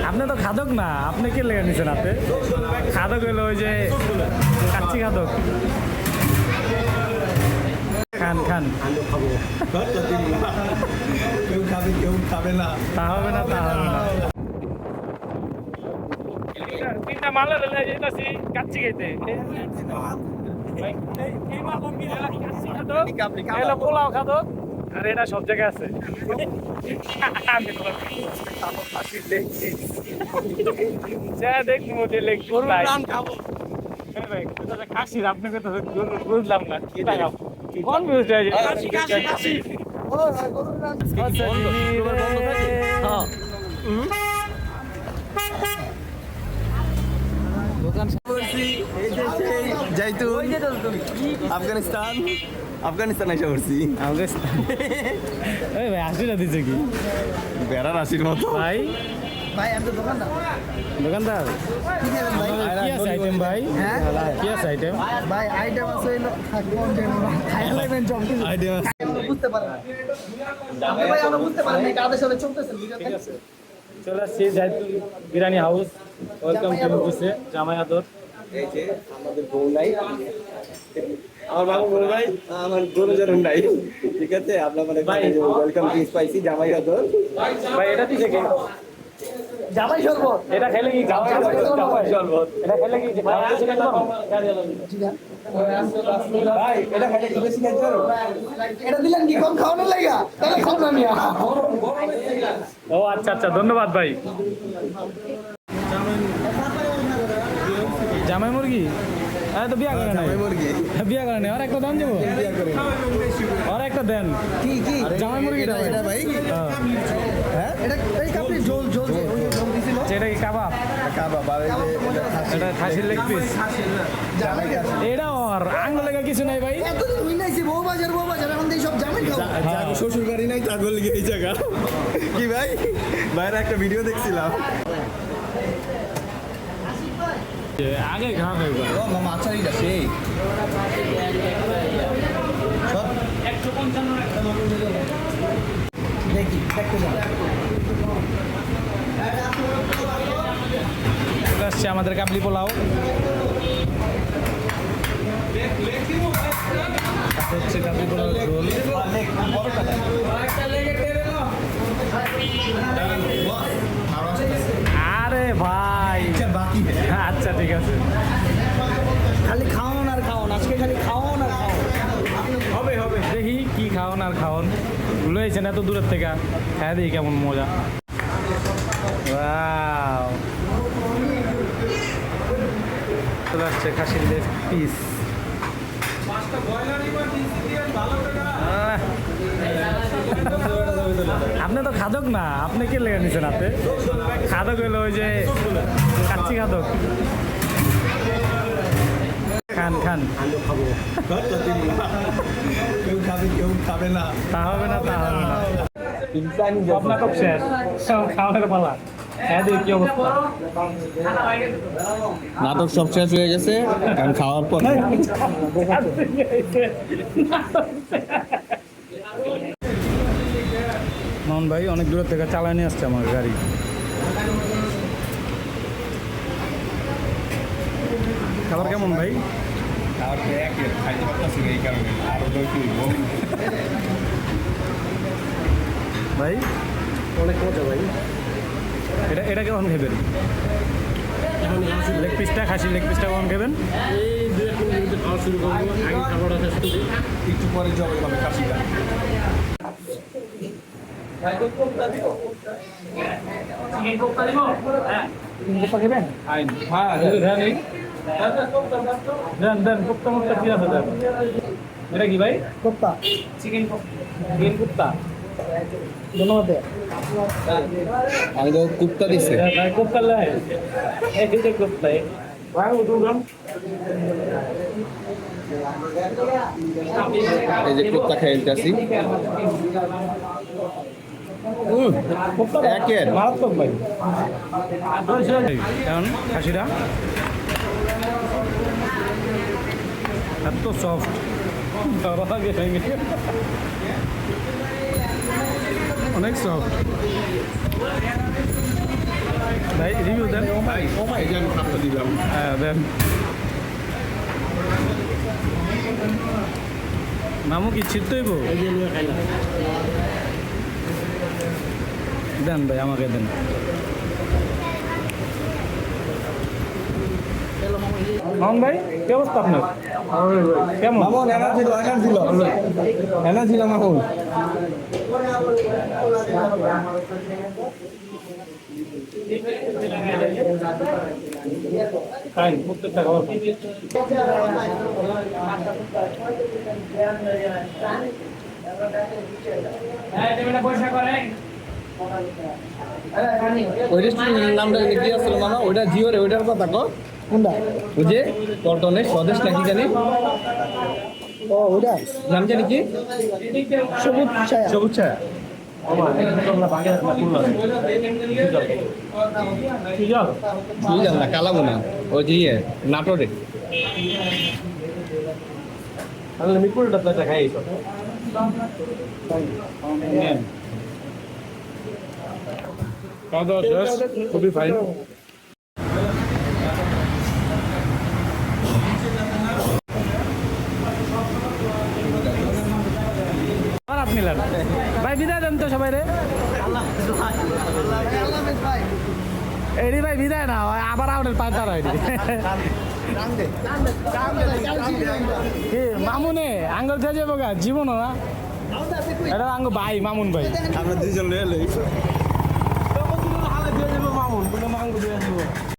আপনি তো খাদক না, আপনি কে লেগে নিছেন আপনি? খাদক হলো ওই যে কাচ্চি খাদক। খান খান, কেউ খাবে কেউ খাবে না। তা হবে না, তা হবে না। তিনটা মালা যেতেছি কাচ্চি খেতে। পোলাও খাদক, আর এটা সব জায়গায় আছে। খাসির আপনি বুঝলাম না আফগানিস্তান আফগানিস্তান এসে পড়ছি। ভাই আশিটা দিচ্ছে কি বেড়ার আশির মতো। ভাই ভাই আমি তো দোকানদার। দোকানদার কি খাবেন ভাই? কি আছে আইটেম ভাই? হ্যাঁ কি আছে আইটেম? ভাই আইটেম আছে হইলো খাইয়া লাগবেন জম কিছু আইটেম আছে। বুঝতে পারেন আপনি ভাই আমরা বুঝতে পারেন এই কাদের সাথে চলতেছেন ঠিক আছে, চলে আসছি জাইতুল বিরিয়ানি হাউস। ওয়েলকাম টু অফিসে জামাই আদর। এই যে আমাদের বউ নাই, আমার বাবু বড় ভাই, আমার গুরুজন নাই। ঠিক আছে, আপনার মানে ওয়েলকাম টু স্পাইসি জামাই আদর। ভাই এটা দিছে কে? জামাই শরবত। এটা খেলে কি জামাই শরবত? এটা খেলে কি ভালো কিছু খেতে পারবো? ঠিক আছে ভাই এটা খাইলে কি বেশি খাইতে পারো? এটা দিলেন কি কম খাওয়ানোর লাগা? তাহলে খাও না মিয়া। ও আচ্ছা আচ্ছা, ধন্যবাদ ভাই। জামাই মুরগি? আরে তো বিয়া করে নাই। জামাই মুরগি বিয়া করে নাই, আর একটা দেন যাবো। আর একটা দেন। কি কি জামাই মুরগিটা এটা ভাই হ্যাঁ এটা এই কাপড়ে ঝোল ঝোল যে ওই যে ঝোল দিছিল এটা কি কাবাব? কাবাব আর এই যে এটা খাসির লেগ পিস। জামাই খাচ্ছে এটা আর আঙ্গুল লেগে কিছু নাই ভাই। এতদিন হইনাইছি বউ বাজার এখন এই সব জামাই খাও শ্বশুর বাড়ি নাই তার বলে এই জায়গা কি ভাই? বাইরে একটা ভিডিও দেখছিলাম। আগে খাওয়া হয়ে গেল। মামা আচারিটা সেই দেখি দেখতে যাও চলে আসছে আমাদের কাবলি পোলাও। হচ্ছে কাবলি পোলাও রোল। আরে ভাই বাকি আচ্ছা ঠিক আছে, খালি খাওন আর খাওন আজকে খালি খাওন আর খাওন হবে হবে। দেখি কি খাওন আর খাওন লয়েছেন এত দূরের থেকে, হ্যাঁ দেখি কেমন মজা। Wow! চলে আসছে খাসির লেগ পিস। আপনি তো খাদক না, আপনি কে লেগে নিছেন আপনি? খাদক হলো ওই যে কাচ্চি খাদক। খান খান, কেউ খাবে কেউ খাবে না। তা হবে না, তা হবে না। সব নাটক শেষ, সব খাওয়ার পালা। হ্যাঁ দেখি কি অবস্থা। নাটক সব শেষ হয়ে গেছে, এখন খাওয়ার পর মোহন ভাই অনেক দূরের থেকে চালায় নিয়ে আসছে আমার গাড়ি। খাবার কেমন ভাই? ভাই অনেক মজা ভাই এটা এটা কেমন খাবেন? লেগ পিসটা, খাসির লেগ পিসটা কেমন খাবেন? এই দু এক মিনিট খাওয়া শুরু করবো, আগে খাবারটা শেষ করি। একটু পরে জবে হবে কাশিটা। দেন কোপ্তা মোপ্তা কি আছে দেন। এটা কি ভাই? কোপ্তা চিকেন কোপ্তা। ধন্যবাদ আমি তো কুপ্তা দিছে। ভাই কোপ্তা লাই এই যে কোপ্তা ভাই উঠুন। এই যে কুপ্তা খাইতেছি। একের মারাত্মক ভাই। কারণ খাসিটা এত সফট, অনেক সফট। ভাই রিভিউ দেন ভাই এই যে আমি খাপটা দিলাম হ্যাঁ দেন মামু কি ছিটতেইব এই যে নিয়ে খাইলাম দেন ভাই আমাকে দেন মামুন ভাই কি অবস্থা আপনার কেমন মামুন এনা ছিল মামুন খাই প্রত্যেকটা খাবার ওই রেস্টুরেন্টের নামটা কি আসছিল মামা ওইটা জিও রে ওইটার কথা কো কোনটা ওই যে পল্টনে স্বদেশ নাকি জানি ও ওটা নাম জানি কি সবুজ ছায়া সবুজ ছায়া কি জল কি জান না কালামুনা ওই যে ইয়ে নাটোরে তাহলে মিরপুরটা তো একটা খাই খাওয়া দাওয়া শেষ খুবই ফাইন খারাপ মিলান ভাই বিদায় দেন তো সবাই রে এডি ভাই বিদায় না হয় আবার আমাদের পাঁচটা হয় কি মামুনে আঙ্গুল থেকে যাবো গা জীবন না এটা আঙ্গ ভাই মামুন ভাই আমরা দুইজন লয়ে লই মামুন